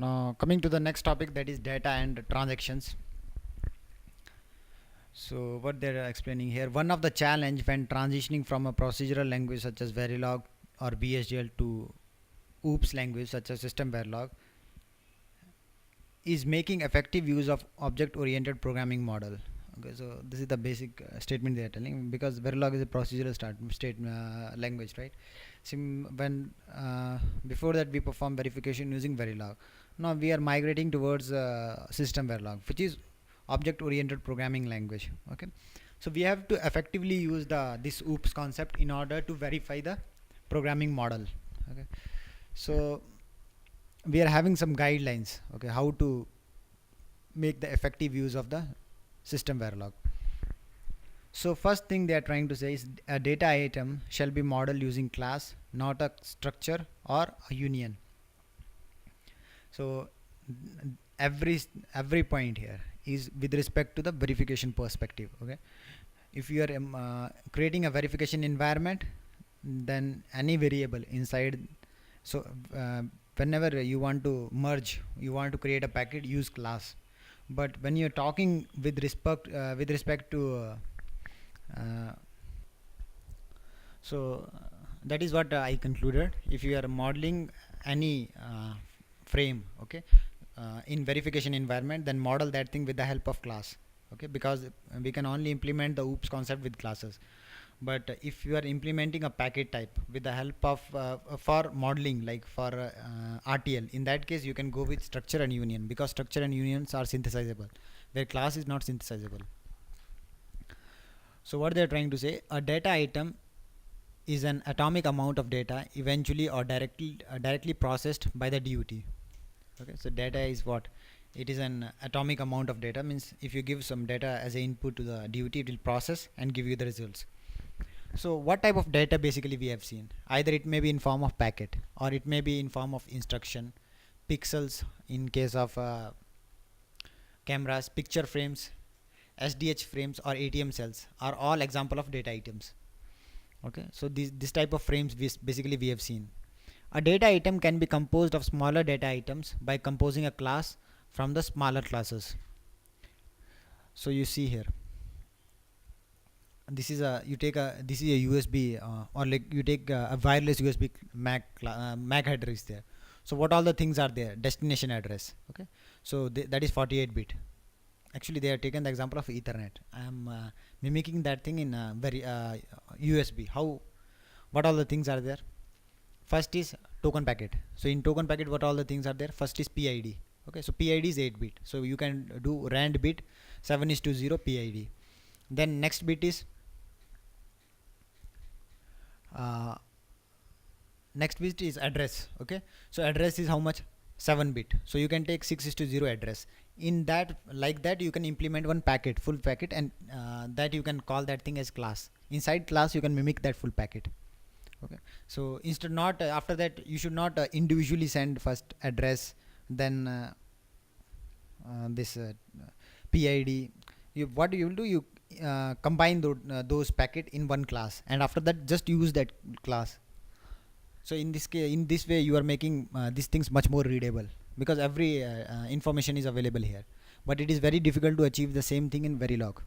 Now coming to the next topic, that is data and transactions. So what they're explaining here, one of the challenge when transitioning from a procedural language such as Verilog or VHDL to OOPS language such as System Verilog is making effective use of object-oriented programming model. Okay, so this is the basic statement they are telling, because Verilog is a procedural language, right? When before that we perform verification using Verilog. Now we are migrating towards System Verilog, which is object-oriented programming language. Okay, so we have to effectively use this OOPS concept in order to verify the programming model. Okay, so we are having some guidelines, okay, how to make the effective use of the System Verilog. So first thing they are trying to say is a data item shall be modeled using class, not a structure or a union. So every point here is with respect to the verification perspective. Okay, if you are creating a verification environment, then any variable inside, so whenever you want to merge, you want to create a packet, use class. But when you're talking with respect to that is what I concluded. If you are modeling any frame, okay, in verification environment, then model that thing with the help of class. Okay, because we can only implement the OOPS concept with classes. But if you are implementing a packet type with the help of for modeling, like for RTL, in that case you can go with structure and union, because structure and unions are synthesizable, where class is not synthesizable. So what they are trying to say, a data item is an atomic amount of data eventually or directly processed by the DUT. Okay, so data is what? It is an atomic amount of data, means if you give some data as an input to the DUT, it will process and give you the results. So what type of data basically we have seen? Either it may be in form of packet, or it may be in form of instruction, pixels in case of cameras, picture frames, SDH frames, or ATM cells are all example of data items. Okay, so this type of frames basically we have seen. A data item can be composed of smaller data items by composing a class from the smaller classes. So you see here, this is a USB or like you take a wireless USB MAC header is there. So what all the things are there? Destination address. Okay, so that is 48-bit. Actually they have taken the example of Ethernet. I am mimicking that thing in USB. What all the things are there? First is token packet. So in token packet, what all the things are there? First is PID. Okay, so PID is 8-bit. So you can do RAND bit 7:0 PID. Then next bit is address. Okay, so address is how much? 7-bit. So you can take 6:0 address. In that, like that, you can implement one packet, full packet, and that you can call that thing as class. Inside class, you can mimic that full packet. Okay, so instead not after that you should not individually send first address, then this PID. What you will do, you combine those packet in one class, and after that just use that class. So in this way you are making these things much more readable, because every information is available here, but it is very difficult to achieve the same thing in Verilog.